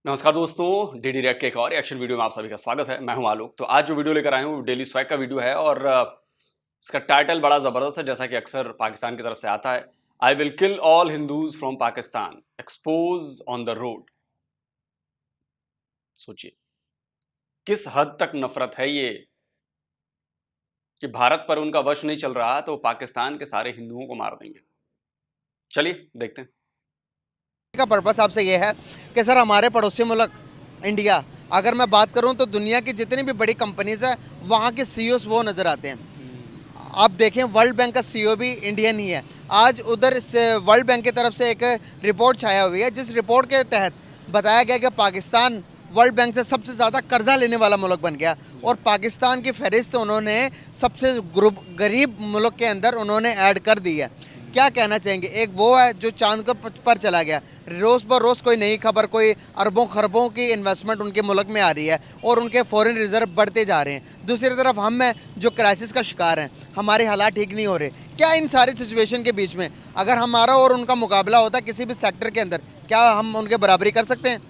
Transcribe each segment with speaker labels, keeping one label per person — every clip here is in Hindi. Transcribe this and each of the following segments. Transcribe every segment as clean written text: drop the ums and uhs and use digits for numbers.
Speaker 1: नमस्कार दोस्तों, डीडी रिएक्ट के एक और रिएक्शन वीडियो में आप सभी का स्वागत है। मैं हूं आलोक। तो आज जो वीडियो लेकर आए हूं डेली स्वैग का वीडियो है और इसका टाइटल बड़ा जबरदस्त है, जैसा कि अक्सर पाकिस्तान की तरफ से आता है। I will kill all Hindus from Pakistan, expose on the road. सोचिए किस हद तक नफरत है ये कि भारत पर उनका वश नहीं चल रहा तो पाकिस्तान के सारे हिंदुओं को मार देंगे। चलिए देखते हैं।
Speaker 2: का पर्पस आपसे ये है कि सर हमारे पड़ोसी मुल्क इंडिया, अगर मैं बात करूं तो दुनिया की जितनी भी बड़ी कंपनीज है वहां के सीईओस वो नज़र आते हैं। आप देखें वर्ल्ड बैंक का सीईओ भी इंडियन ही है। आज उधर से वर्ल्ड बैंक की तरफ से एक रिपोर्ट छाया हुई है, जिस रिपोर्ट के तहत बताया गया कि पाकिस्तान वर्ल्ड बैंक से सबसे ज़्यादा कर्जा लेने वाला मुल्क बन गया और पाकिस्तान की फहरिस्त उन्होंने सबसे गरीब मुल्क के अंदर उन्होंने ऐड कर दी है। क्या कहना चाहेंगे? एक वो है जो चांद पर चला गया, रोज़ ब रोज़ कोई नई खबर, कोई अरबों खरबों की इन्वेस्टमेंट उनके मुल्क में आ रही है और उनके फॉरेन रिजर्व बढ़ते जा रहे हैं। दूसरी तरफ हम हैं जो क्राइसिस का शिकार हैं, हमारे हालात ठीक नहीं हो रहे। क्या इन सारी सिचुएशन के बीच में अगर हमारा और उनका मुकाबला होता किसी भी सेक्टर के अंदर, क्या हम उनके बराबरी कर सकते हैं?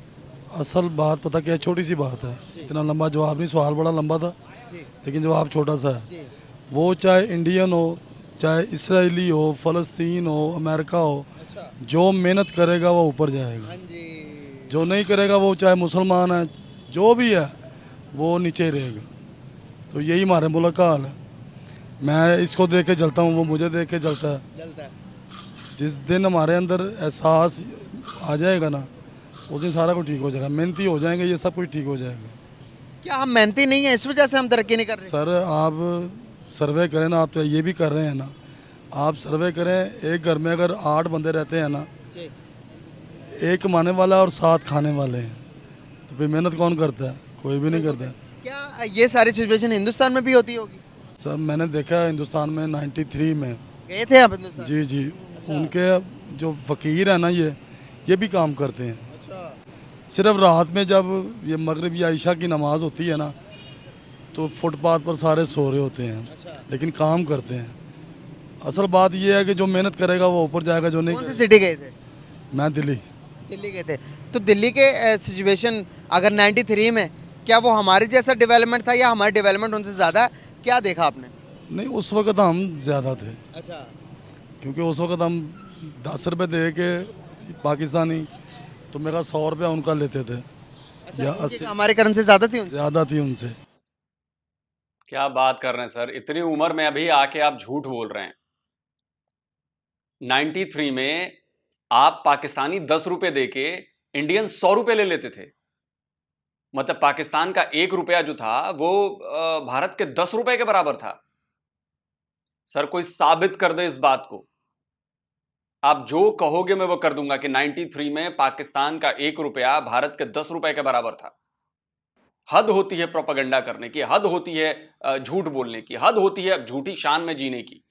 Speaker 3: असल बात पता क्या है, छोटी सी बात है। इतना लंबा जवाब नहीं, सवाल बड़ा लंबा था लेकिन जवाब छोटा सा है। वो चाहे इंडियन हो, चाहे इसराइली हो, फ़लस्तीन हो, अमेरिका हो, जो मेहनत करेगा वो ऊपर जाएगा। जो नहीं करेगा, वो चाहे मुसलमान है, जो भी है, वो नीचे रहेगा। तो यही हमारे मुल्क का हाल है। मैं इसको देख के जलता हूँ, वो मुझे देख के जलता है। जिस दिन हमारे अंदर एहसास आ जाएगा ना, उस दिन सारा कुछ ठीक हो जाएगा। मेहनती हो जाएंगे, ये सब कुछ ठीक हो जाएगा।
Speaker 2: क्या हम मेहनती नहीं है, इस वजह से हम तरक्की नहीं कर रहे?
Speaker 3: सर आप सर्वे करें ना, आप तो ये भी कर रहे हैं ना, आप सर्वे करें। एक घर में अगर 8 बंदे रहते हैं ना, एक कमाने वाला और 7 खाने वाले हैं, तो फिर मेहनत कौन करता है? कोई भी नहीं करता।
Speaker 2: क्या ये सारी सिचुएशन हिंदुस्तान में भी होती होगी?
Speaker 3: सर मैंने देखा है हिंदुस्तान में 93 में।
Speaker 2: गए थे आप हिंदुस्तान?
Speaker 3: जी जी। उनके जो फ़कीर है ना, ये भी काम करते हैं। सिर्फ रात में जब ये मगरिब या इशा की नमाज होती है ना, तो फुटपाथ पर सारे सो रहे होते हैं, लेकिन काम करते हैं। असल बात यह है कि जो मेहनत करेगा वो ऊपर जाएगा, जो नहीं
Speaker 2: कौन सी सिटी गए थे?
Speaker 3: मैं दिल्ली।
Speaker 2: दिल्ली गए थे। तो दिल्ली के सिचुएशन अगर 93 में, क्या वो हमारे जैसा डेवलपमेंट था या हमारी डेवलपमेंट उनसे ज़्यादा? क्या देखा आपने?
Speaker 3: नहीं, उस वक्त हम ज़्यादा थे,
Speaker 2: अच्छा।
Speaker 3: क्योंकि उस वक्त हम 10 रुपये दे के पाकिस्तानी, तो मेरा 100 रुपया उनका लेते थे। या 80
Speaker 2: हमारे करेंसी ज़्यादा थी उनसे?
Speaker 3: ज़्यादा थी उनसे।
Speaker 1: क्या बात कर रहे हैं सर, इतनी उम्र में अभी आके आप झूठ बोल रहे हैं। 93 में आप पाकिस्तानी 10 रुपए देके इंडियन 100 रुपए ले लेते थे। मतलब पाकिस्तान का 1 रुपया जो था वो भारत के 10 रुपए के बराबर था। सर कोई साबित कर दे इस बात को। आप जो कहोगे मैं वो कर दूंगा कि 93 में पाकिस्तान का 1 रुपया भारत के 10 रुपए के बराबर था। हद होती है प्रोपेगेंडा करने की, हद होती है झूठ बोलने की, हद होती है झूठी शान में जीने की।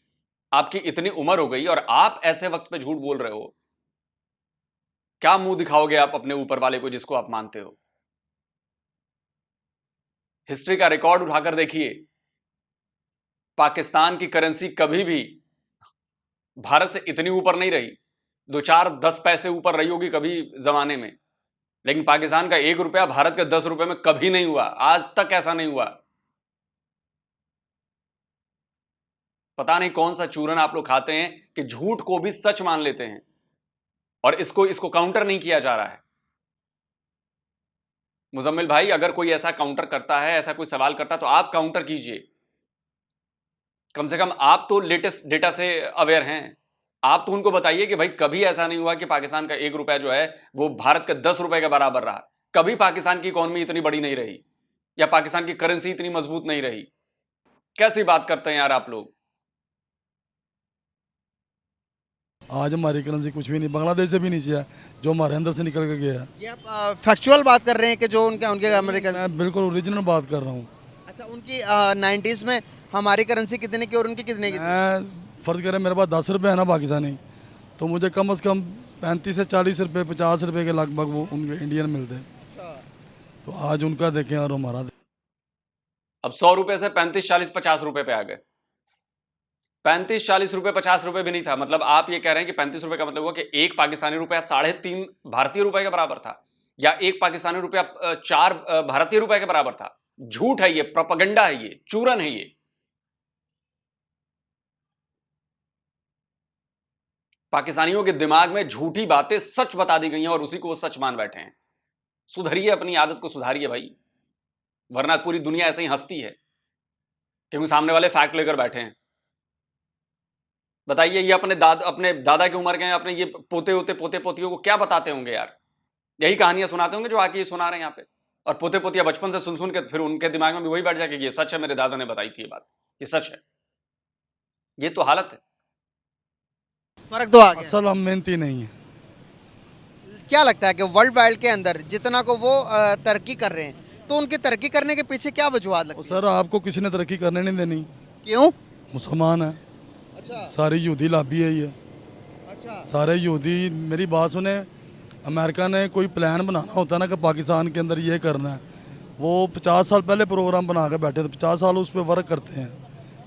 Speaker 1: आपकी इतनी उम्र हो गई और आप ऐसे वक्त पे झूठ बोल रहे हो। क्या मुंह दिखाओगे आप अपने ऊपर वाले को जिसको आप मानते हो? हिस्ट्री का रिकॉर्ड उठाकर देखिए, पाकिस्तान की करेंसी कभी भी भारत से इतनी ऊपर नहीं रही। 2-4-10 पैसे ऊपर रही होगी कभी जमाने में, लेकिन पाकिस्तान का 1 रुपया भारत के 10 रुपए में कभी नहीं हुआ। आज तक ऐसा नहीं हुआ। पता नहीं कौन सा चूरन आप लोग खाते हैं कि झूठ को भी सच मान लेते हैं और इसको काउंटर नहीं किया जा रहा है। मुजम्मिल भाई, अगर कोई ऐसा काउंटर करता है, ऐसा कोई सवाल करता है, तो आप काउंटर कीजिए। कम से कम आप तो लेटेस्ट डेटा से अवेयर हैं। आप तो उनको बताइए कि भाई कभी ऐसा नहीं हुआ कि पाकिस्तान का 1 रुपया जो है वो भारत के 10 रुपए के बराबर रहा। कभी पाकिस्तान की इकोनॉमी इतनी बड़ी नहीं रही या पाकिस्तान की करेंसी इतनी मजबूत नहीं रही। कैसी बात करते हैं यार आप लोग?
Speaker 3: आज हमारी करेंसी कुछ भी नहीं, बांग्लादेश से भी नीचे है, जो हमारे अंदर से निकल के गया है।
Speaker 2: ये आप फैक्चुअल बात कर रहे हैं कि जो उनके उनके अमेरिकन?
Speaker 3: मैं बिल्कुल ओरिजिनल बात कर रहा हूँ।
Speaker 2: अच्छा, उनकी 90s में हमारी करेंसी कितने की और उनकी कितने की थी?
Speaker 3: मैं फ़र्ज़ करें मेरे पास 10 रुपये है ना पाकिस्तानी, तो मुझे कम से कम 35 से 40 रुपये, 50 रुपये के लगभग वो उनके इंडियन मिलते हैं। तो आज उनका देखें और हमारा देखें।
Speaker 1: अब 100 रुपए से 35, 40, 50 रुपए पे आ गए। 35, 40 रुपए, 50 रुपए भी नहीं था। मतलब आप ये कह रहे हैं कि 35 रुपए का मतलब हुआ कि एक पाकिस्तानी रुपया 3.5 भारतीय रुपए के बराबर था। या एक पाकिस्तानी रुपया चार भारतीय रुपए के बराबर था। झूठ है ये, प्रोपेगेंडा है ये, चूरन है ये। पाकिस्तानियों के दिमाग में झूठी बातें सच बता दी गई हैं और उसी को वो सच मान बैठे हैं। सुधरिए, अपनी आदत को सुधारिए भाई, वरना पूरी दुनिया ऐसे ही हंसती है क्योंकि सामने वाले फैक्ट लेकर बैठे हैं। बताइए, ये अपने दादा की उम्र के हैं, अपने ये पोते पोतियों को क्या बताते होंगे यार? यही कहानियां सुनाते होंगे जो आके ये सुना रहे हैं यहाँ पे। और पोते पोतियां बचपन से सुन सुन के फिर उनके दिमाग में भी वही बैठ जाए कि ये सच है, मेरे दादा ने बताई थी ये बात, ये सच है। ये तो हालत है।
Speaker 2: फर्क तो आ गया।
Speaker 3: असल हम मेहनती नहीं है।
Speaker 2: क्या लगता है कि वर्ल्ड वाइड के अंदर जितना को वो तरक्की कर रहे हैं, तो उनकी तरक्की करने के पीछे क्या वजूहत लगती है?
Speaker 3: सर आपको किसी ने तरक्की करने नहीं देनी।
Speaker 2: क्यों?
Speaker 3: मुसलमान है,
Speaker 2: अच्छा
Speaker 3: सारी यहूदी लाबी है ये,
Speaker 2: अच्छा
Speaker 3: सारे यहूदी। मेरी बात सुने, अमेरिका ने कोई प्लान बनाना होता है ना कि पाकिस्तान के अंदर ये करना है, वो 50 साल पहले प्रोग्राम बना के बैठे थे, 50 साल उस पर वर्क करते हैं,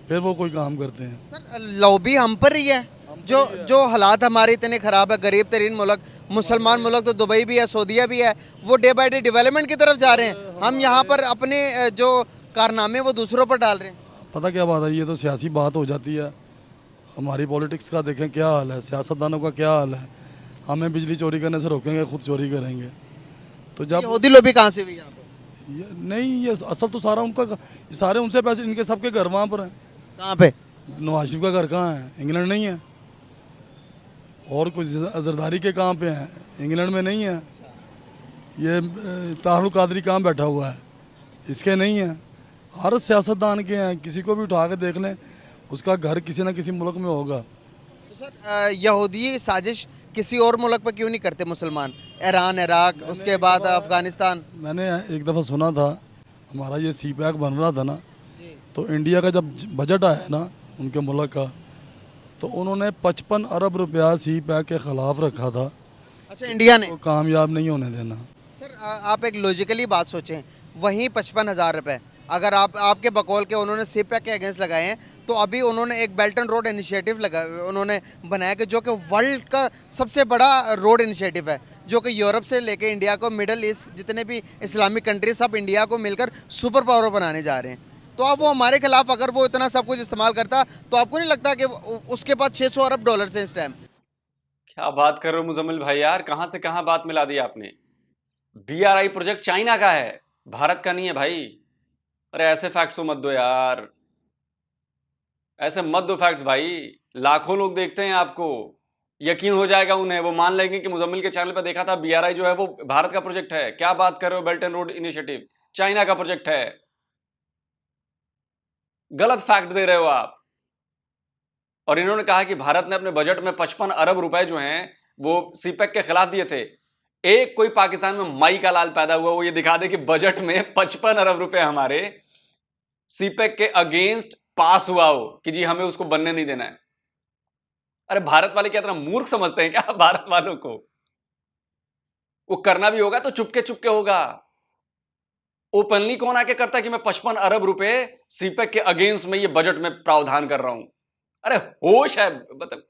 Speaker 3: फिर वो कोई काम करते हैं।
Speaker 2: सर लॉबी हम पर ही है। जो हालात हमारे इतने ख़राब है, गरीब तरीन मुल्क, मुसलमान मुल्क तो दुबई भी है, सऊदीया भी है, वो डे बाई डे डेवलपमेंट की तरफ जा रहे हैं। हम यहाँ पर अपने जो कारनामे वो दूसरों पर डाल रहे हैं।
Speaker 3: पता क्या बात है, ये तो सियासी बात हो जाती है। हमारी पॉलिटिक्स का देखें क्या हाल है, सियासतदानों का क्या हाल है। हमें बिजली चोरी करने से रोकेंगे, खुद चोरी करेंगे। तो जब
Speaker 2: यहूदी लोबी कहाँ से हुई यहाँ पर?
Speaker 3: नहीं, ये असल तो सारा उनका, सारे उनसे पैसे, इनके सबके घर वहाँ पर हैं।
Speaker 2: कहाँ पे? नवाज
Speaker 3: शरीफ का घर कहाँ है? इंग्लैंड नहीं है। और कुछ जरदारी के कहाँ पे हैं? इंग्लैंड में नहीं है। ये तारुल कादरी कहाँ बैठा हुआ है? इसके नहीं है। हर सियासतदान के हैं, किसी को भी उठा के देख लें, उसका घर किसी न किसी मुल्क में होगा।
Speaker 2: तो सर यहूदी साजिश किसी और मुल्क पर क्यों नहीं करते मुसलमान? ईरान, इराक, उसके बाद अफगानिस्तान।
Speaker 3: मैंने एक दफ़ा सुना था, हमारा ये सी पैक बन रहा था ना, तो इंडिया का जब बजट आया ना उनके मुल्क का, तो उन्होंने 55 अरब रुपया सी पैक के ख़िलाफ़ रखा था।
Speaker 2: अच्छा, इंडिया ने?
Speaker 3: तो कामयाब नहीं होने देना।
Speaker 2: सर आप एक लॉजिकली बात सोचें, वहीं 55,000 रुपये अगर आपके बकौल के उन्होंने सीपैक के अगेंस्ट लगाए हैं, तो अभी उन्होंने एक बेल्ट एंड रोड इनिशिएटिव उन्होंने बनाया कि जो कि वर्ल्ड का सबसे बड़ा रोड इनिशिएटिव है, जो कि यूरोप से लेके इंडिया को, मिडल ईस्ट जितने भी इस्लामिक कंट्री सब इंडिया को मिलकर सुपर पावर बनाने जा रहे हैं। तो अब वो हमारे खिलाफ अगर वो इतना सब कुछ इस्तेमाल करता, तो आपको नहीं लगता कि उसके पास 600 अरब डॉलर से इस टाइम?
Speaker 1: क्या बात कर रहे हो मुजम्मिल भाई यार, कहां से कहां बात मिला दी आपने। BRI प्रोजेक्ट चाइना का है, भारत का नहीं है भाई। अरे ऐसे फैक्ट्स तो मत दो यार, ऐसे मत दो फैक्ट्स भाई। लाखों लोग देखते हैं आपको, यकीन हो जाएगा उन्हें, वो मान लेंगे कि मुजम्मिल के चैनल पर देखा था BRI जो है वो भारत का प्रोजेक्ट है। क्या बात कर रहे हो, belt and road initiative China का प्रोजेक्ट है। गलत फैक्ट दे रहे हो आप। और इन्होंने कहा कि भारत ने अपने बजट में 55 अरब रुपए जो हैं वो सीपैक के खिलाफ दिए थे। एक कोई पाकिस्तान में माई का लाल पैदा हुआ वो ये दिखा दे कि बजट में 55 अरब रुपए हमारे सीपैक के अगेंस्ट पास हुआ हो कि जी हमें उसको बनने नहीं देना है। अरे भारत वाले क्या इतना मूर्ख समझते हैं क्या भारत वालों को? वो करना भी होगा तो चुपके चुपके होगा। ओपनली कौन आके करता कि मैं 55 अरब रुपए सीपैक के अगेंस्ट में ये बजट में प्रावधान कर रहा हूं? अरे होश है, मतलब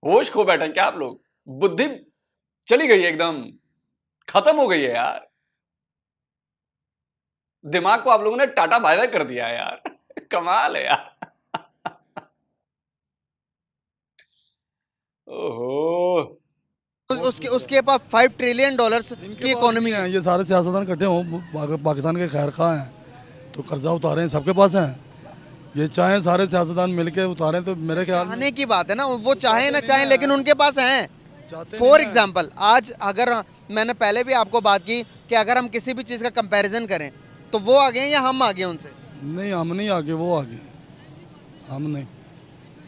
Speaker 1: होश खो बैठे क्या आप लोग? बुद्धि चली गई है, एकदम खत्म हो गई है यार। दिमाग को आप लोगों ने टाटा बाय बाय कर दिया है यार। कमाल है यार। ओहो,
Speaker 2: उसके पास 5 ट्रिलियन डॉलर्स की इकोनॉमी है।
Speaker 3: ये सारे सियासतदान इकट्ठे हों, पाकिस्तान के खैर खा हैं तो कर्जा उतारें, सबके पास हैं। ये चाहें सारे सियासतदान मिलके उतारें तो मेरे ख्याल में
Speaker 2: चाहने की बात है ना, वो चाहे ना चाहे लेकिन उनके पास हैं। फॉर एग्जाम्पल आज अगर मैंने पहले भी आपको बात की कि अगर हम किसी भी चीज़ का कंपैरिजन करें तो वो आगे हैं या हम आगे हैं उनसे?
Speaker 3: नहीं, हम नहीं आगे, वो आगे, हम नहीं।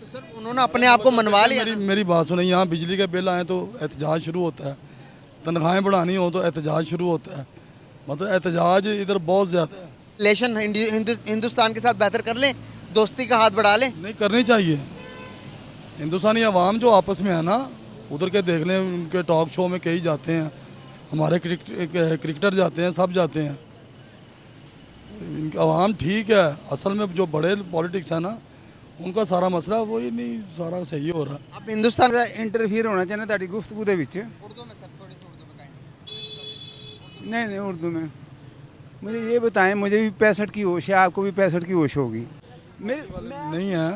Speaker 2: तो सर उन्होंने अपने आप को मनवा लिया।
Speaker 3: मेरी बात सुनिए, यहाँ बिजली के बिल आए तो एहतजाज शुरू होता है, तनख्वाहें बढ़ानी हो तो एहतजाज शुरू होता है। मतलब एहतजाज इधर बहुत ज़्यादा है।
Speaker 2: रिलेशन हिंदुस्तान के साथ बेहतर कर लें, दोस्ती का हाथ बढ़ा लें।
Speaker 3: नहीं करनी चाहिए। हिंदुस्तानी अवाम जो आपस में है ना, उधर के देख लें, उनके टॉक शो में कई जाते हैं, हमारे क्रिकेटर जाते हैं, सब जाते हैं। इनका अवाम ठीक है, असल में जो बड़े पॉलिटिक्स है ना उनका सारा मसला वही नहीं, सारा सही हो रहा।
Speaker 2: आप हिंदुस्तान
Speaker 4: इंटरफीयर होना चाहिए ਤੁਹਾਡੀ ਗੁਫ਼ਤਗੂ ਦੇ ਵਿੱਚ।
Speaker 2: उर्दू में सर, थोड़ी सी उर्दू में
Speaker 4: नहीं नहीं उर्दू में। मुझे ये बताएं, मुझे भी 65 की होश है, आपको भी 65 की होश होगी। मैं
Speaker 3: नहीं है।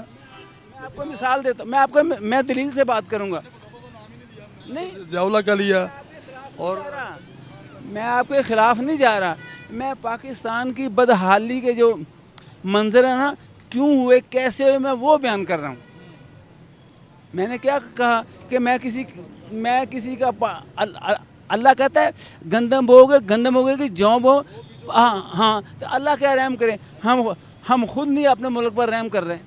Speaker 4: आपको मिसाल देता, मैं दलील से बात करूंगा। नहीं
Speaker 3: जवला का लिया और
Speaker 4: मैं आपके खिलाफ नहीं जा रहा, मैं पाकिस्तान की बदहाली के जो मंजर है ना, क्यों हुए कैसे हुए, मैं वो बयान कर रहा हूँ। मैंने क्या कहा कि मैं किसी का अल्लाह कहता है गंदम बोगे कि जौ बो। हाँ तो अल्लाह क्या रहम करे, हम खुद नहीं अपने मुल्क पर रहम कर रहे हैं।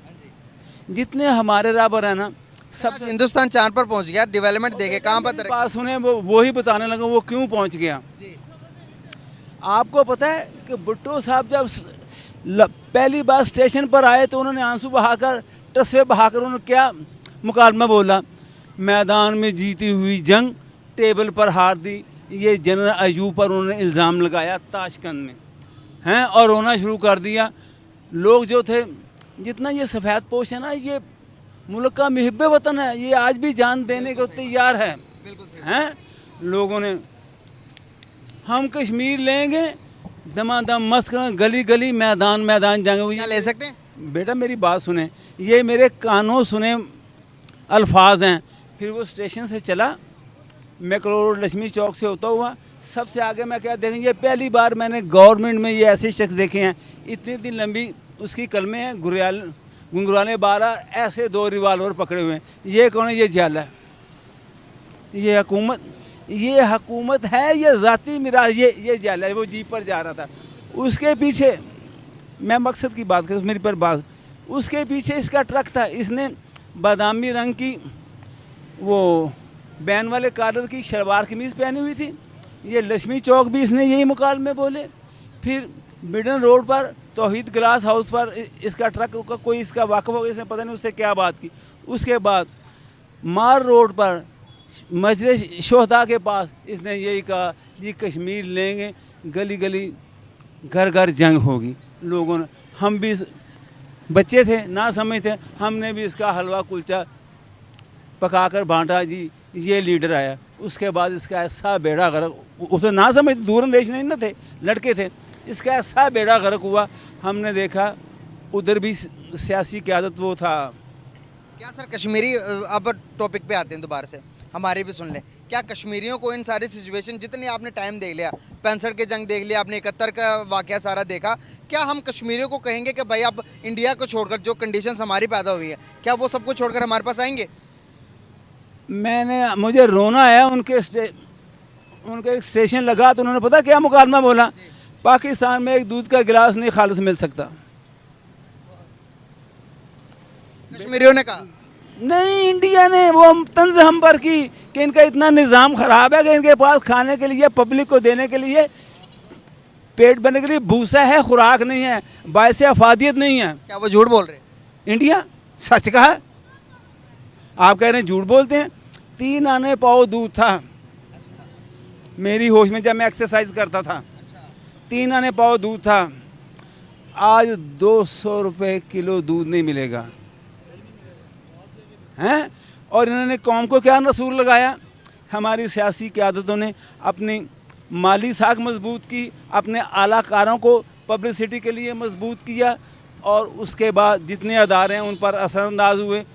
Speaker 4: जितने हमारे राबर है ना सब
Speaker 2: आज हिंदुस्तान चांद पर पहुंच गया, डेवलपमेंट देखे कहाँ पर तरक्की?
Speaker 4: पास सुने वो ही बताने लगा वो क्यों पहुंच गया। आपको पता है कि भुट्टो साहब जब पहली बार स्टेशन पर आए तो उन्होंने आंसू बहाकर तस्वे बहाकर उन्होंने क्या मुकालमा बोला, मैदान में जीती हुई जंग टेबल पर हार दी। ये जनरल अयूब पर उन्होंने इल्ज़ाम लगाया ताशकंद में हैं और रोना शुरू कर दिया। लोग जो थे, जितना ये सफ़ेद पोश है ना, ये मुल्क का मुहिब्बे वतन है, ये आज भी जान देने को तैयार है। हैं लोगों ने, हम कश्मीर लेंगे दमादम मस्त करना, गली गली मैदान मैदान जाएंगे।
Speaker 2: क्या ले सकते हैं?
Speaker 4: बेटा मेरी बात सुने, ये मेरे कानों सुने अल्फाज हैं। फिर वो स्टेशन से चला, मैकलोर लक्ष्मी चौक से होता हुआ सबसे आगे मैं क्या देखेंगे, पहली बार मैंने गवर्नमेंट में ये ऐसे शख्स देखे हैं, इतनी लंबी उसकी कलमें हैं, गुंगराने 12 ऐसे 2 रिवाल्वर पकड़े हुए हैं। ये कौन है? ये जाला है, ये हुकूमत है, ये ज़ाती मिराज, ये जाला है। वो जीप पर जा रहा था, उसके पीछे मैं मकसद की बात करूँ, मेरी पर बात, उसके पीछे इसका ट्रक था, इसने बादामी रंग की वो बैन वाले कॉलर की शलवार कमीज़ पहनी हुई थी। ये लक्ष्मी चौक भी इसने यही मुकालमे बोले। फिर बिडन रोड पर तौहीद ग्लास हाउस पर इसका ट्रक का कोई इसका वाकफ़ हो गया, इसने पता नहीं उससे क्या बात की। उसके बाद मार रोड पर मस्जिद शोहदा के पास इसने यही कहा, जी कश्मीर लेंगे, गली गली घर घर जंग होगी। लोगों ने, हम भी बच्चे थे ना समझते, हमने भी इसका हलवा कुलचा पकाकर बांटा। जी ये लीडर आया, उसके बाद इसका ऐसा बेड़ा गर्क, उसे ना समझते, दूरंदेश नहीं ना थे, लड़के थे, इसका ऐसा बेड़ा गर्क हुआ। हमने देखा उधर भी सियासी क़यादत वो था।
Speaker 2: क्या सर कश्मीरी, अब टॉपिक पे आते हैं दोबारा से, हमारे भी सुन लें, क्या कश्मीरियों को इन सारी सिचुएशन, जितने आपने टाइम देख लिया, 65 के जंग देख लिया आपने, 71 का वाकया सारा देखा, क्या हम कश्मीरियों को कहेंगे कि भाई अब इंडिया को छोड़कर जो कंडीशंस हमारी पैदा हुई है, क्या वो सब कुछ छोड़कर हमारे पास आएंगे?
Speaker 4: मुझे रोना आया, उनके एक स्टेशन लगा तो उन्होंने पता क्या मुकालमा बोला, पाकिस्तान में एक दूध का गिलास नहीं खालिस मिल सकता।
Speaker 2: कश्मीरियों ने कहा
Speaker 4: नहीं, इंडिया ने वो तंज हम पर की कि इनका इतना निज़ाम ख़राब है कि इनके पास खाने के लिए, पब्लिक को देने के लिए, पेट भरने के लिए भूसा है, खुराक नहीं है, बायसे अफादियत नहीं है।
Speaker 2: क्या वो झूठ बोल रहे हैं?
Speaker 4: इंडिया सच कहा, आप कह रहे हैं झूठ बोलते हैं। 3 आने पाव दूध था मेरी होश में जब मैं एक्सरसाइज करता था, 3 आने पाव दूध था। आज 200 रुपये किलो दूध नहीं मिलेगा हैं। और इन्होंने कौम को क्या नसूर लगाया, हमारी सियासी क़यादतों ने अपनी माली साख मजबूत की, अपने आलाकारों को पब्लिसिटी के लिए मजबूत किया, और उसके बाद जितने अदारे हैं उन पर असरअंदाज हुए।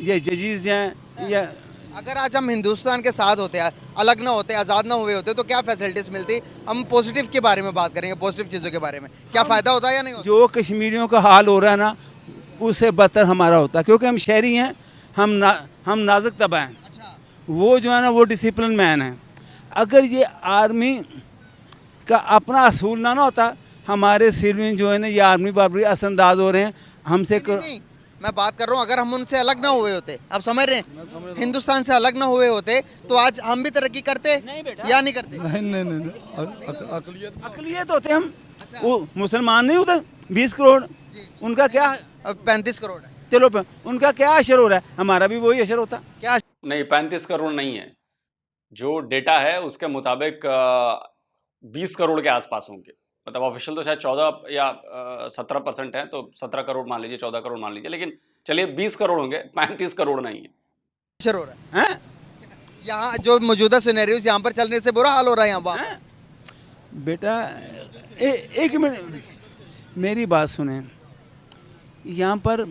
Speaker 4: ये जजीज हैं, या
Speaker 2: अगर आज हम हिंदुस्तान के साथ होते, अलग ना होते, आज़ाद ना हुए होते, तो क्या फैसिलिटीज़ मिलती? हम पॉजिटिव के बारे में बात करेंगे, पॉजिटिव चीज़ों के बारे में, क्या फ़ायदा होता है या नहीं होता?
Speaker 4: जो कश्मीरियों का हाल हो रहा है ना, उससे बदतर हमारा होता, क्योंकि हम शहरी हैं, हम नाजुक तबा हैं। वो जो है ना, वो डिसिप्लिन मैन है। अगर ये आर्मी का अपना असूल ना होता, हमारे सिविलियन जो है ना, ये आर्मी पर असरअंदाज हो रहे हैं हमसे।
Speaker 2: नहीं, मैं बात कर रहा हूँ, अगर हम उनसे अलग ना हुए होते, आप समझ रहे हैं, हिंदुस्तान से अलग ना हुए होते तो आज हम भी तरक्की करते या नहीं करते?
Speaker 3: नहीं,
Speaker 4: अकलियत होते हम। वो मुसलमान नहीं उधर 20 करोड़, उनका क्या,
Speaker 2: अब 35 करोड़ है।
Speaker 4: चलो उनका क्या अशर हो रहा है, हमारा भी वही अशर होता।
Speaker 2: क्या
Speaker 1: नहीं, 35 करोड़ नहीं है, जो डेटा है उसके मुताबिक 20 करोड़ के आसपास होंगे। मतलब ऑफिशियल तो शायद 14 या 17% है, तो 17 करोड़ मान लीजिए, 14 करोड़ मान लीजिए, लेकिन चलिए 20 करोड़ होंगे, 35 करोड़ नहीं है।
Speaker 2: अशर हो रहा है यहाँ, जो मौजूदा सिनेरियोस यहाँ पर चलने से बुरा हाल हो रहा है यहाँ पर।
Speaker 4: बेटा एक मिनट मेरी बात सुने। यहाँ पर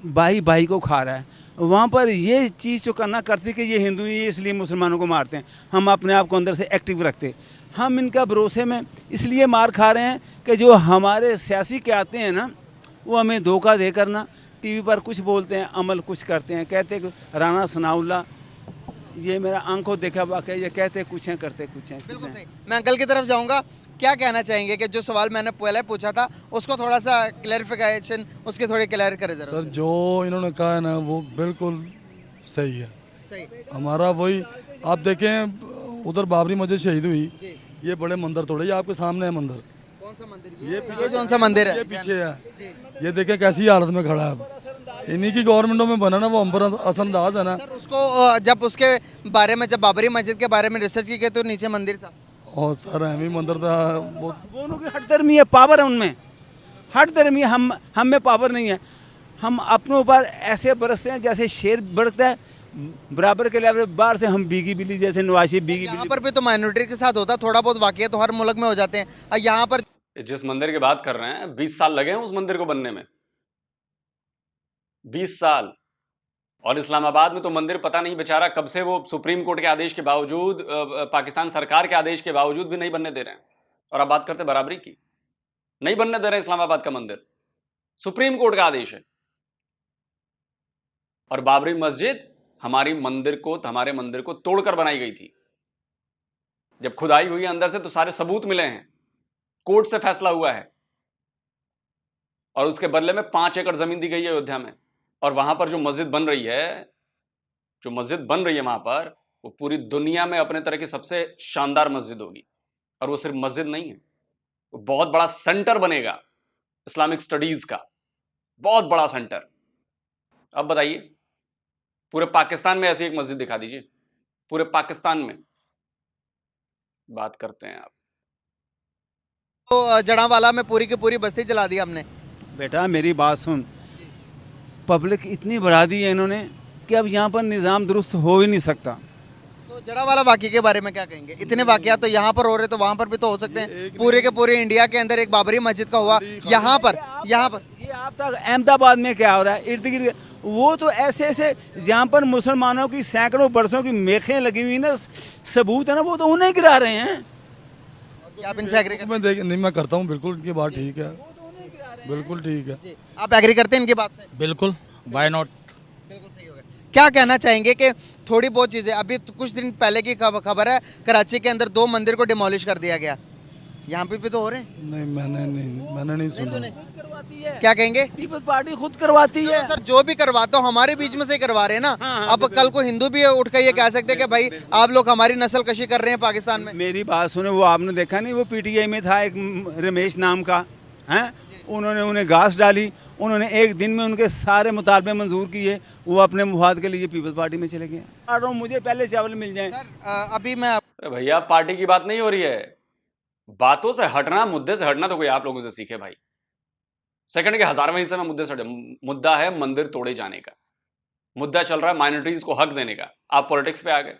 Speaker 4: भाई भाई को खा रहा है, वहाँ पर ये चीज़ जो करना करती कि ये हिंदू ही इसलिए मुसलमानों को मारते हैं। हम अपने आप को अंदर से एक्टिव रखते, हम इनका भरोसे में इसलिए मार खा रहे हैं कि जो हमारे सियासी के आते हैं ना, वो हमें धोखा दे करना टीवी पर कुछ बोलते हैं, अमल कुछ करते हैं। कहते कि राना सनाउल्ला, ये मेरा आंखों देखा वाकई, ये कहते कुछ हैं करते कुछ हैं।
Speaker 2: बिल्कुल सही। मैं अंकल की तरफ जाऊंगा। क्या कहना चाहेंगे कि जो सवाल मैंने पहले पूछा था उसको थोड़ा सा क्लैरिफिकेशन उसकी थोड़ी क्लियर करें जरा।
Speaker 3: सर जो इन्होंने कहा है ना वो बिल्कुल सही है।
Speaker 2: सही।
Speaker 3: हमारा वही, आप देखें उधर बाबरी मस्जिद शहीद हुई,
Speaker 2: जी।
Speaker 3: ये बड़े मंदिर तोड़े, ये आपके सामने है मंदिर,
Speaker 2: कौन सा मंदिर?
Speaker 3: ये
Speaker 2: ये कौन सा मंदिर है?
Speaker 3: ये पीछे है, ये देखें कैसी हालत में खड़ा है। अब इन्हीं की गवर्नमेंटों में बना ना वो अंबर असंदाज है ना।
Speaker 2: सर उसको जब उसके बारे में, जब बाबरी मस्जिद के बारे में रिसर्च की गई तो नीचे मंदिर था।
Speaker 3: और सर अहमी मंदिर था वो।
Speaker 4: वो उनकी हट धर्मी है, पावर है उनमें, हट धर्मी है। हम में पावर नहीं है। हम अपने ऊपर ऐसे बरसते हैं जैसे शेर बरसता है, बराबर के लेवल बाहर से हम बीगी बिल्ली जैसे नवाशी बीगी
Speaker 2: यहाँ
Speaker 4: बिल्ली।
Speaker 2: पर भी तो माइनॉरिटी के साथ होता, थोड़ा बहुत वाकई तो हर मुल्क में हो जाते हैं। और यहाँ पर
Speaker 1: जिस मंदिर की बात कर रहे हैं 20 साल लगे हैं उस मंदिर को बनने में, 20 साल। और इस्लामाबाद में तो मंदिर पता नहीं बेचारा कब से वो सुप्रीम कोर्ट के आदेश के बावजूद, पाकिस्तान सरकार के आदेश के बावजूद भी नहीं बनने दे रहे हैं। और अब बात करते हैं बराबरी की, नहीं बनने दे रहे हैं इस्लामाबाद का मंदिर, सुप्रीम कोर्ट का आदेश है। और बाबरी मस्जिद हमारे मंदिर को तोड़कर बनाई गई थी। जब खुदाई हुई अंदर से तो सारे सबूत मिले हैं, कोर्ट से फैसला हुआ है। और उसके बदले में 5 एकड़ जमीन दी गई है अयोध्या में। और वहां पर जो मस्जिद बन रही है वहां पर, वो पूरी दुनिया में अपने तरह की सबसे शानदार मस्जिद होगी। और वो सिर्फ मस्जिद नहीं है, वो बहुत बड़ा सेंटर बनेगा इस्लामिक स्टडीज का, बहुत बड़ा सेंटर। अब बताइए, पूरे पाकिस्तान में ऐसी एक मस्जिद दिखा दीजिए, पूरे पाकिस्तान में। बात करते हैं आप
Speaker 2: तो जड़ावाला में पूरी की पूरी बस्ती जला दी हमने।
Speaker 4: बेटा मेरी बात सुन, पब्लिक इतनी बढ़ा दी है इन्होंने कि अब यहाँ पर निज़ाम दुरुस्त हो ही नहीं सकता।
Speaker 2: तो जड़ावाला वाकई के बारे में क्या कहेंगे? इतने वाकयात तो यहाँ पर हो रहे तो वहाँ पर भी तो हो सकते हैं। पूरे के पूरे इंडिया के अंदर एक बाबरी मस्जिद का हुआ, यहाँ पर
Speaker 4: ये आप तक अहमदाबाद में क्या हो रहा है, इर्द गिर्द वो तो ऐसे जहाँ पर मुसलमानों की सैकड़ों बरसों की मेखें लगी हुई ना, सबूत है ना, वो तो उन्हें गिरा रहे हैं।
Speaker 2: क्या आप इनसे एग्री करते
Speaker 3: मैं देख नहीं, मैं करता हूँ बिल्कुल, इनकी बात ठीक है, बिल्कुल ठीक है।
Speaker 2: हैं? आप एग्री करते हैं इनकी बात से?
Speaker 5: बिल्कुल, वाई नॉट।
Speaker 2: बिल्कुल सही होगा। क्या कहना चाहेंगे कि थोड़ी बहुत चीज़ें, अभी तो कुछ दिन पहले की खबर है कराची के अंदर 2 मंदिर को डिमोलिश कर दिया गया, यहाँ पे भी तो हो रहे हैं।
Speaker 3: नहीं मैंने नहीं सुना।
Speaker 4: करवाती है,
Speaker 2: क्या कहेंगे?
Speaker 4: पीपल्स पार्टी खुद करवाती है।
Speaker 2: सर जो भी करवाता हो हमारे बीच में से ही करवा रहे हैं ना।
Speaker 4: हाँ,
Speaker 2: अब कल को हिंदू भी उठ कर ये कह सकते हैं कि भाई आप लोग हमारी नस्ल कशी कर रहे हैं पाकिस्तान में।
Speaker 4: मेरी बात सुने, वो आपने देखा नहीं, वो पीटीआई में था एक रमेश नाम का, हैं, उन्होंने उन्हें घास डाली, उन्होंने एक दिन में उनके सारे मुतालबे मंजूर किए, वो अपने मुफाद के लिए पीपल्स पार्टी में चले गए। और मुझे पहले चावल मिल जाए।
Speaker 2: सर अभी मैं
Speaker 1: अरे भैया, पार्टी की बात नहीं हो रही है, बातों से हटना, मुद्दे से हटना तो कोई आप लोगों से सीखे भाई। सेकंड के 1000वें हिस्से में मुद्दे से हटे। मुद्दा है मंदिर तोड़े जाने का, मुद्दा चल रहा है माइनॉरिटीज को हक देने का। आप पॉलिटिक्स पे आ गए।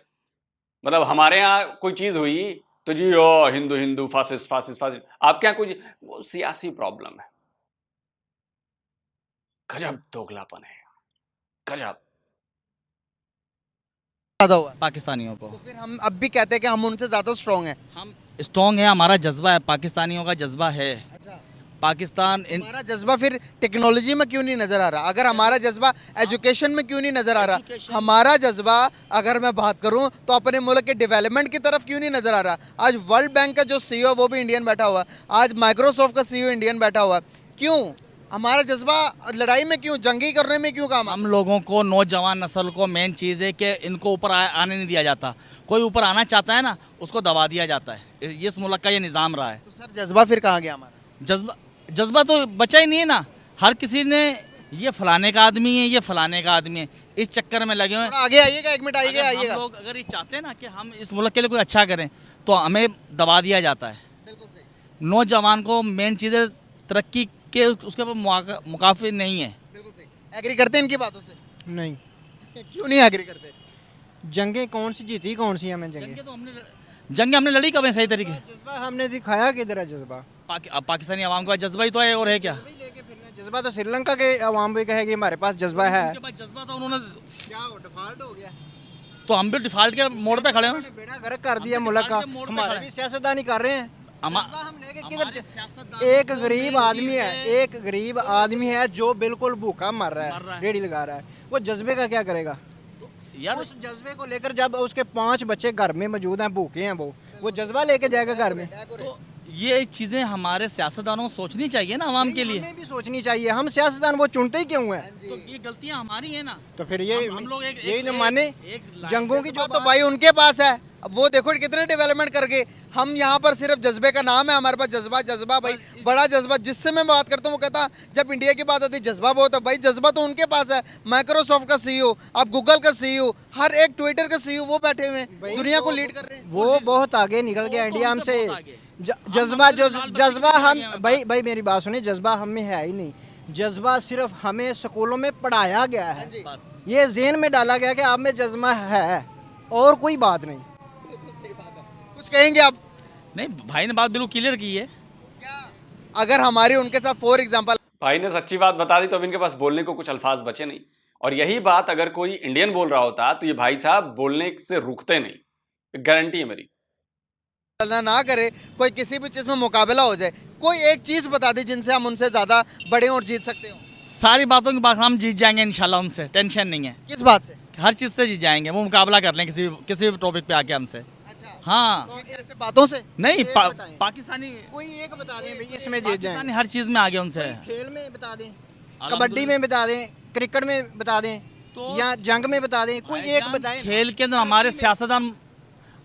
Speaker 1: मतलब हमारे यहाँ कोई चीज हुई तो जी ओ हिंदू फासिस्ट। आपके यहाँ कोई वो सियासी प्रॉब्लम है। गजब दोगलापन है, गजब।
Speaker 2: ज्यादा हुआ,
Speaker 5: पाकिस्तानियों को
Speaker 2: तो फिर हम अब भी कहते हैं कि हम उनसे ज्यादा स्ट्रॉन्ग हैं।
Speaker 5: हम स्ट्रॉन्ग है, हमारा जज्बा है, पाकिस्तानियों का जज्बा है।
Speaker 2: अच्छा,
Speaker 5: पाकिस्तान
Speaker 2: हमारा जज्बा फिर टेक्नोलॉजी में क्यों नहीं नजर आ रहा? अगर हमारा जज्बा एजुकेशन में क्यों नहीं नजर आ रहा? हमारा जज्बा अगर मैं बात करूं तो अपने मुल्क के डेवलपमेंट की तरफ क्यों नहीं नजर आ रहा? आज वर्ल्ड बैंक का जो सीईओ वो भी इंडियन बैठा हुआ, आज माइक्रोसॉफ्ट का सीईओ इंडियन बैठा हुआ। क्यों हमारा जज्बा लड़ाई में, क्यों जंगी करने में क्यों काम?
Speaker 5: हम लोगों को, नौजवान नस्ल को मेन चीज़ है कि इनको ऊपर आने नहीं दिया जाता। कोई ऊपर आना चाहता है ना, उसको दबा दिया जाता है। इस मुल्क का ये निज़ाम रहा है।
Speaker 2: तो सर जज्बा फिर कहाँ गया हमारा?
Speaker 5: जज्बा तो बचा ही नहीं है ना। हर किसी ने ये फलाने का आदमी है, ये फलाने का आदमी है, इस चक्कर में लगे हुए हैं।
Speaker 2: थोड़ा आगे आइएगा, 1 मिनट
Speaker 5: अगर
Speaker 2: आइएगा।
Speaker 5: हम लोग अगर ये चाहते हैं ना कि हम इस मुल्क के लिए कोई अच्छा करें, तो हमें दबा दिया जाता है।
Speaker 2: बिल्कुल सही,
Speaker 5: नौजवान को मेन चीज़ें तरक्की के उसके ऊपर मुकाफी नहीं है।
Speaker 2: बिल्कुल सही। एग्री करते हैं इनकी बातों से?
Speaker 6: नहीं,
Speaker 2: क्यों नहीं एग्री करते?
Speaker 6: जंगें कौन सी जीती, कौन सी हमें जंगें?
Speaker 5: जंगे तो हमने जंग हमने लड़ी कब है सही तरीके से?
Speaker 6: जज्बा हमने दिखाया किधर है जज्बा?
Speaker 5: अब पाकिस्तानी आवाम के पास जज्बा ही तो है और है क्या?
Speaker 6: जज्बा तो श्रीलंका के अवाम भी कहेगी हमारे पास जज्बा है।
Speaker 5: उनके पास जज्बा था, उन्होंने
Speaker 6: क्या डिफॉल्ट हो गया?
Speaker 5: तो हम भी डिफॉल्ट के मोड़ पे खड़े हैं।
Speaker 6: बेड़ा गर्क कर दिया मुल्क का।
Speaker 5: के मोड़ पे
Speaker 6: हमारे
Speaker 5: खड़े
Speaker 6: भी सियासतदानी कर रहे हैं।
Speaker 5: हमा-
Speaker 6: जज्बा हम लेके
Speaker 5: हमारे
Speaker 6: किधर?
Speaker 5: सियासतदान
Speaker 6: एक
Speaker 5: को
Speaker 6: गरीब
Speaker 5: देश
Speaker 6: आदमी है,
Speaker 5: में-
Speaker 6: एक गरीब आदमी है जो बिल्कुल भूखा मर रहा
Speaker 5: मर रहा
Speaker 6: है,
Speaker 5: है।
Speaker 6: रेडी लगा रहा है, वो जज्बे का क्या करेगा?
Speaker 5: यार
Speaker 6: उस जज्बे को लेकर जब उसके 5 बच्चे घर में मौजूद हैं, भूखे हैं, वो जज्बा लेके जाएगा घर में?
Speaker 5: तो ये चीजें हमारे सियासतदानों को सोचनी चाहिए ना आवाम के लिए।
Speaker 6: हमें भी सोचनी चाहिए। हम सियासतदान वो चुनते ही क्यों हैं?
Speaker 5: तो ये गलतियां हमारी है ना।
Speaker 6: तो फिर ये
Speaker 5: हम लोग
Speaker 6: यही न माने जंगों की जो
Speaker 2: जज्बा तो भाई उनके पास है। अब वो देखो कितने डेवलपमेंट करके, हम यहाँ पर सिर्फ जज्बे का नाम है हमारे पास। जज्बा जज्बा भाई, बड़ा जज्बा। जिससे मैं बात करता हूँ वो कहता जब इंडिया की बात आती है जज्बा बहुत है। भाई जज्बा तो उनके पास है। माइक्रोसॉफ्ट का सीईओ, आप गूगल का सीईओ, हर एक ट्विटर का सीईओ वो बैठे हुए हैं, दुनिया को लीड कर रहे हैं।
Speaker 6: वो बहुत आगे निकल गया
Speaker 5: वो
Speaker 6: इंडिया
Speaker 5: हमसे
Speaker 6: हमसे।
Speaker 5: बहुत आगे।
Speaker 6: जज्बा जो
Speaker 5: साल
Speaker 6: जज्बा
Speaker 5: बच्चे
Speaker 6: हम
Speaker 5: हैं हमारे
Speaker 6: भाई भाई मेरी बात सुनिए, जज्बा हम में है ही नहीं। जज्बा सिर्फ हमें स्कूलों में पढ़ाया गया है,
Speaker 5: बस
Speaker 6: ये ज़हन में डाला गया कि आप में जज्बा है और कोई बात नहीं।
Speaker 2: कुछ कहेंगे आप?
Speaker 5: नहीं, भाई ने बात बिल्कुल क्लियर की है।
Speaker 2: अगर हमारी उनके साथ फॉर एग्जाम्पल
Speaker 1: भाई ने सच्ची बात बता दी तो अब इनके पास बोलने को कुछ अल्फाज बचे नहीं। और यही बात अगर कोई इंडियन बोल रहा होता तो ये भाई साहब बोलने से रुकते नहीं, गारंटी है मेरी।
Speaker 2: ना करे, कोई किसी भी चीज में मुकाबला हो जाए, कोई एक चीज बता दी जिनसे हम उनसे ज्यादा बड़े और जीत सकते हो।
Speaker 5: सारी बातों के बाद हम जीत जाएंगे इंशाल्लाह, उनसे टेंशन नहीं है।
Speaker 2: किस बात से?
Speaker 5: हर चीज से जीत जाएंगे, वो मुकाबला कर लें किसी भी टॉपिक पे आके हमसे।
Speaker 2: अच्छा,
Speaker 5: हाँ,
Speaker 2: तो ऐसे बातों से
Speaker 5: नहीं
Speaker 6: एक बताएं।
Speaker 5: पाकिस्तानी
Speaker 6: कोई एक बता दें भाई इसमें जीत जाएं।
Speaker 5: पाकिस्तानी हर चीज में आगे उनसे।
Speaker 6: खेल में बता दें, कबड्डी में बता दें, क्रिकेट में बता दें,
Speaker 5: तो-
Speaker 6: या जंग में बता दें, कोई एक बताएं।
Speaker 5: खेल के अंदर हमारे सियासतदान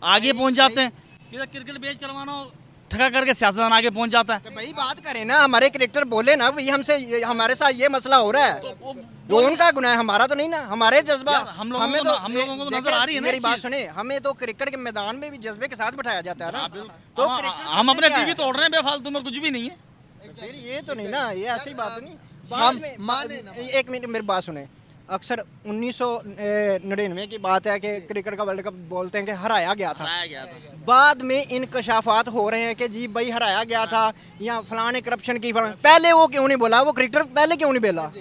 Speaker 5: आगे पहुंच जाते हैं। किधर क्रिकेट मैच करवाना हो, ठगा करके सियासतदान आगे पहुंच जाता है।
Speaker 6: तो भाई बात करें ना, हमारे क्रिकेटर बोले ना भाई हमसे हमारे साथ ये मसला हो रहा है, वो उनका गुनाह है, हमारा तो नहीं ना। हमारे जज्बा
Speaker 5: यार, हम लोगों को तो नजर आ रही है ना
Speaker 6: मेरी
Speaker 5: ये
Speaker 6: बात
Speaker 5: चीज़।
Speaker 6: सुने, हमें तो क्रिकेट के मैदान में भी जज्बे के साथ बिठाया जाता है ना।
Speaker 5: तो हम अपने टीवी तोड़ रहे हैं बेफालतू में, कुछ भी नहीं है।
Speaker 6: फिर ये तो नहीं ना, ये ऐसी बात नहीं।
Speaker 2: हम
Speaker 6: बाद में-
Speaker 2: माने ना।
Speaker 6: एक मिनट मेरी बात सुने। अक्सर 1999 की बात है कि क्रिकेट का वर्ल्ड कप बोलते हैं कि हराया गया था।
Speaker 5: हराया गया था।
Speaker 6: बाद में इंकशाफात हो रहे हैं कि जी भाई हराया गया था या फलाने करप्शन की फलाने। पहले वो क्यों नहीं बोला? वो क्रिकेटर पहले क्यों नहीं बोला?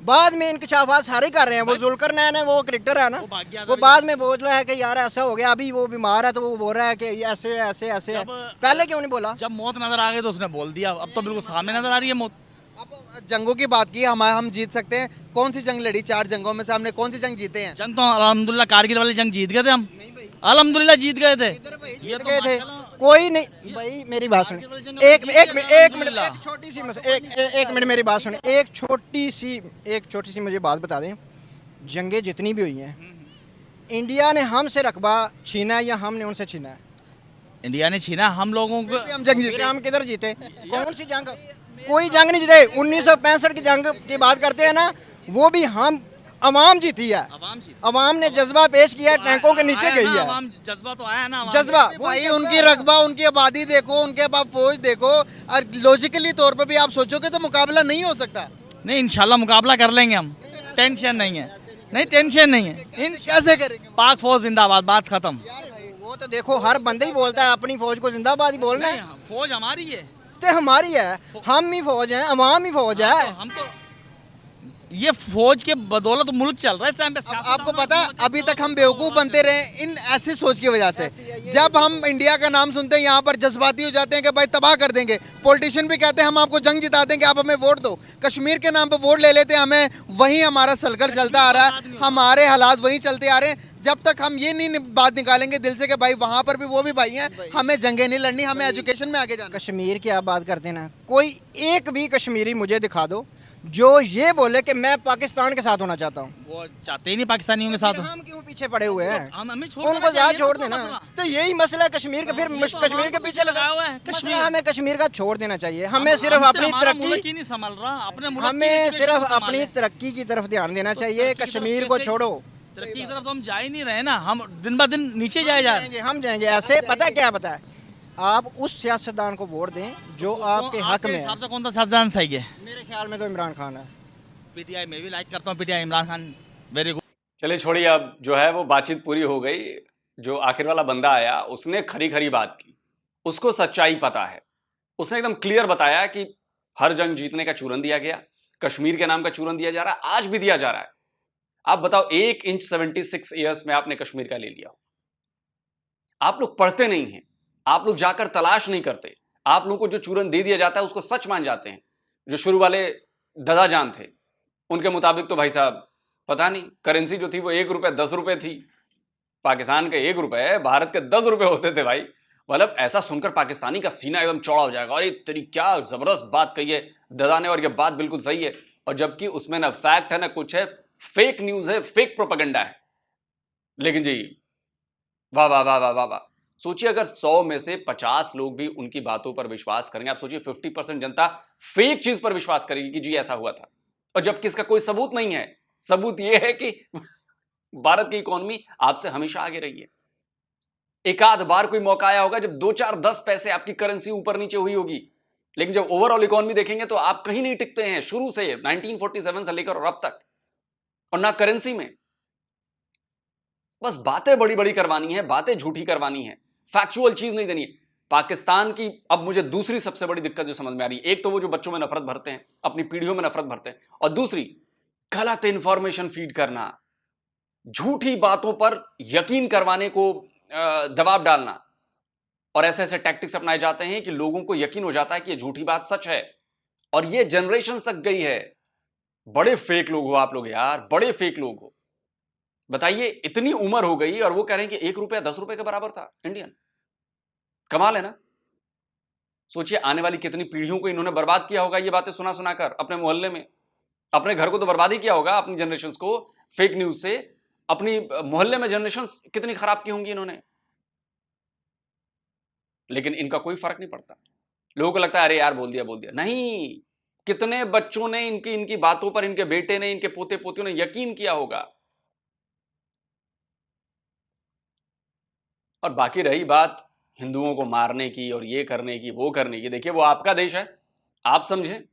Speaker 6: बाद में इंकशाफात सारे कर रहे हैं। वो जुल्करनैन है, वो क्रिकेटर है ना,
Speaker 5: वो भाग गया था
Speaker 6: वो बाद में बोल रहा है कि यार ऐसा हो गया, अभी वो बीमार है तो वो बोल रहा है कि ऐसे ऐसे ऐसे है। पहले क्यों नहीं बोला?
Speaker 5: जब मौत नजर आ गई तो उसने बोल दिया। अब तो बिल्कुल सामने नजर आ रही है मौत।
Speaker 2: अब जंगों की बात की, हम जीत सकते हैं। कौन सी जंग लड़ी? 4 जंगों में से हमने कौन सी जंग जीते हैं?
Speaker 5: जंग तो अल्हम्दुलिल्लाह कारगिल वाली जंग जीत गए थे हम, अल्हम्दुलिल्लाह जीत गए थे।
Speaker 6: जीत गए थे, कोई नहीं। भाई मेरी बात सुने, एक मिनट, एक छोटी सी एक मिनट मेरी बात सुने। एक छोटी सी मुझे बात बता दें। जंगें जितनी भी हुई हैं, इंडिया ने हमसे रकबा छीना है या हमने उनसे छीना है?
Speaker 5: इंडिया ने छीना हम लोगों को।
Speaker 2: हम जंग
Speaker 6: फिर
Speaker 2: जीते।
Speaker 6: हम किधर जीते? कौन सी जंग? कोई जंग नहीं जीते। 1965 की जंग की बात करते हैं ना, वो भी हम अवाम जीती है। अवाम ने जज्बा पेश किया, टैंकों के नीचे गई है।
Speaker 5: जज्बा तो आया ना,
Speaker 6: जज्बा
Speaker 2: भाई उनकी रकबा, उनकी आबादी देखो, उनके पास फौज देखो, और लॉजिकली तौर पर भी आप सोचोगे तो मुकाबला नहीं हो सकता।
Speaker 5: नहीं इंशाल्लाह मुकाबला कर लेंगे हम, टेंशन नहीं है। नहीं टेंशन नहीं है। इन
Speaker 2: कैसे करेंगे?
Speaker 5: पाक फौज जिंदाबाद, बात खत्म।
Speaker 6: वो तो देखो हर बंदे ही बोलता है अपनी फौज को जिंदाबाद ही बोलना है।
Speaker 5: फौज हमारी है
Speaker 6: तो हमारी है, हम ही फौज हैं, अवाम ही फौज है।
Speaker 5: हम तो ये फौज के बदौलत मुल्क चल रहा है इस टाइम पे।
Speaker 2: आपको पता है अभी तक हम बेवकूफ बनते रहे इन ऐसी सोच की वजह से। जब हम इंडिया का नाम सुनते हैं यहाँ पर जज्बाती हो जाते हैं कि भाई तबाह कर देंगे। पॉलिटिशियन भी कहते हैं हम आपको जंग जिता देंगे, आप हमें वोट दो। कश्मीर के नाम पर वोट ले लेते हैं हमें, वही हमारा सलकर चलता आ रहा है, हमारे हालात वही चलते आ रहे हैं। जब तक हम ये नहीं बात निकालेंगे दिल से कि भाई वहाँ पर भी वो भी भाई हैं, हमें जंगें नहीं लड़नी, हमें एजुकेशन में आगे जाना।
Speaker 6: कश्मीर की आप बात करते हैं ना, कोई एक भी कश्मीरी मुझे दिखा दो जो ये बोले कि मैं पाकिस्तान के साथ होना चाहता हूँ।
Speaker 5: वो चाहते ही नहीं पाकिस्तानियों के साथ।
Speaker 6: फिर हम क्यों पीछे पड़े हुए हैं?
Speaker 5: हमें
Speaker 6: उनको जा छोड़ देना। तो यही मसला है कश्मीर का। फिर कश्मीर के पीछे लगा हुआ है कश्मीर। हमें कश्मीर का छोड़ देना चाहिए। हमें सिर्फ अपनी तरक्की,
Speaker 5: नहीं संभल रहा अपने मुल्क
Speaker 6: हमें
Speaker 5: की
Speaker 6: सिर्फ
Speaker 5: संभाले।
Speaker 6: अपनी तरक्की की तरफ ध्यान देना चाहिए। कश्मीर को छोड़ो।
Speaker 5: तरक्की की तरफ तो हम जा ही नहीं रहे ना, हम दिन ब दिन नीचे जाए जा रहे हैं।
Speaker 6: हम जाएंगे ऐसे। पता है क्या? पता है, आप उस सियासतदान को वोट दें जो आपके हक में है।
Speaker 5: हिसाब से कौन सा सियासतदान सही है?
Speaker 6: मेरे ख्याल में तो इमरान खान है।
Speaker 5: पीटीआई में भी लाइक करता हूँ, PTI Imran Khan very good.
Speaker 1: चलिए छोड़िए, अब जो है वो बातचीत पूरी हो गई। जो आखिर वाला बंदा आया उसने खरी खरी बात की, उसको सच्चाई पता है, उसने एकदम क्लियर बताया कि हर जंग जीतने का चूरन दिया गया, कश्मीर के नाम का चूरन दिया जा रहा है, आज भी दिया जा रहा है। आप बताओ 1 इंच 76 ईयर्स में आपने कश्मीर का ले लिया। आप लोग पढ़ते नहीं हैं, आप लोग जाकर तलाश नहीं करते, आप लोगों को जो चूरन दे दिया जाता है उसको सच मान जाते हैं। जो शुरू वाले ददाजान थे उनके मुताबिक तो भाई साहब पता नहीं, करेंसी जो थी वो 1 रुपए 10 रुपए थी। पाकिस्तान के 1 रुपए भारत के 10 रुपए होते थे भाई। मतलब ऐसा सुनकर पाकिस्तानी का सीना एकदम चौड़ा हो जाएगा, अरे तेरी क्या जबरदस्त बात कही है ददा ने, और ये बात बिल्कुल सही है। और जबकि उसमें ना फैक्ट है ना कुछ है, फेक न्यूज है, फेक प्रोपेगेंडा है। लेकिन जी वाह वाह वाह वाह वाह वाह। सोचिए अगर 100 में से 50 लोग भी उनकी बातों पर विश्वास करेंगे, आप सोचिए 50% जनता फेक चीज पर विश्वास करेगी कि जी ऐसा हुआ था, और जबकि इसका कोई सबूत नहीं है। सबूत यह है कि भारत की इकोनॉमी आपसे हमेशा आगे रही है। एक आध बार कोई मौका आया होगा जब 2 4 10 पैसे आपकी करेंसी ऊपर नीचे हुई होगी, लेकिन जब ओवरऑल इकोनॉमी देखेंगे तो आप कहीं नहीं टिकते हैं, शुरू से 1947 से लेकर और अब तक, और ना करेंसी में। बस बातें बड़ी बड़ी करवानी है, बातें झूठी करवानी है, फैक्चुअल चीज नहीं देनी है। पाकिस्तान की अब मुझे दूसरी सबसे बड़ी दिक्कत जो समझ में आ रही है, एक तो वो जो बच्चों में नफरत भरते हैं, अपनी पीढ़ियों में नफरत भरते हैं, और दूसरी गलत इंफॉर्मेशन फीड करना, झूठी बातों पर यकीन करवाने को दबाव डालना, और ऐसे ऐसे टैक्टिक्स अपनाए जाते हैं कि लोगों को यकीन हो जाता है कि ये झूठी बात सच है, और ये जनरेशन तक गई है। बड़े फेक लोग हो आप लोग यार, बड़े फेक लोग हो। बताइए इतनी उम्र हो गई और वो कह रहे हैं कि 1 रुपया 10 रुपए के बराबर था इंडियन। कमाल है ना। सोचिए आने वाली कितनी पीढ़ियों को इन्होंने बर्बाद किया होगा ये बातें सुना सुनाकर, अपने मोहल्ले में, अपने घर को तो बर्बाद ही किया होगा अपनी जनरेशन को फेक न्यूज से, अपनी मोहल्ले में जनरेशन कितनी खराब की होंगी इन्होंने। लेकिन इनका कोई फर्क नहीं पड़ता, लोगों को लगता है अरे यार बोल दिया बोल दिया। नहीं, कितने बच्चों ने इनकी इनकी बातों पर, इनके बेटे ने, इनके पोते पोतियों ने यकीन किया होगा। और बाकी रही बात हिंदुओं को मारने की और ये करने की वो करने की, देखिए वो आपका देश है, आप समझें।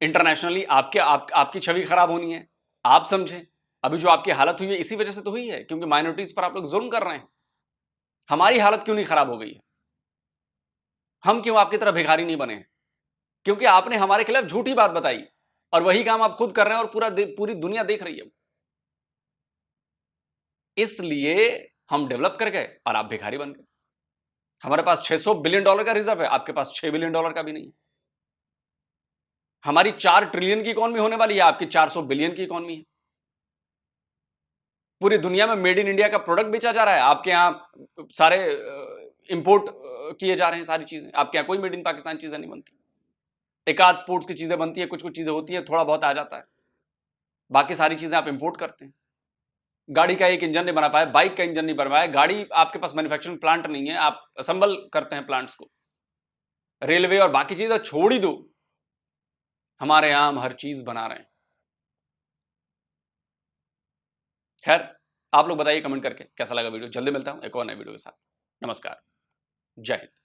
Speaker 1: इंटरनेशनली आपकी छवि खराब होनी है, आप समझें। अभी जो आपकी हालत हुई है इसी वजह से तो हुई है, क्योंकि माइनॉरिटीज पर आप लोग जुल्म कर रहे हैं। हमारी हालत क्यों नहीं खराब हो गई है? हम क्यों आपकी तरह भिखारी नहीं बने हैं? क्योंकि आपने हमारे खिलाफ झूठी बात बताई, और वही काम आप खुद कर रहे हैं और पूरी दुनिया देख रही है। इसलिए हम डेवलप कर गए और आप भिखारी बन गए। हमारे पास $600 बिलियन का रिजर्व है, आपके पास $6 बिलियन का भी नहीं है। हमारी 4 ट्रिलियन की इकोनॉमी होने वाली है, आपकी 400 बिलियन की इकोनॉमी है। पूरी दुनिया में मेड इन इंडिया का प्रोडक्ट बेचा जा रहा है, आपके यहां सारे इंपोर्ट किए जा रहे हैं सारी चीजें। आपके यहां कोई मेड इन पाकिस्तान चीजें नहीं बनती, एक आध स्पोर्ट्स की चीजें बनती है, कुछ कुछ चीजें होती है, थोड़ा बहुत आ जाता है, बाकी सारी चीजें आप इंपोर्ट करते हैं। गाड़ी का एक इंजन नहीं बना पाए, बाइक का इंजन नहीं बना पाए, गाड़ी आपके पास मैन्युफैक्चरिंग प्लांट नहीं है, आप असेंबल करते हैं प्लांट्स को। रेलवे और बाकी चीजें छोड़ ही दो, हमारे यहां हम हर चीज बना रहे हैं। खैर आप लोग बताइए कमेंट करके कैसा लगा वीडियो। जल्दी मिलता हूं एक और नए वीडियो के साथ। नमस्कार, जय हिंद।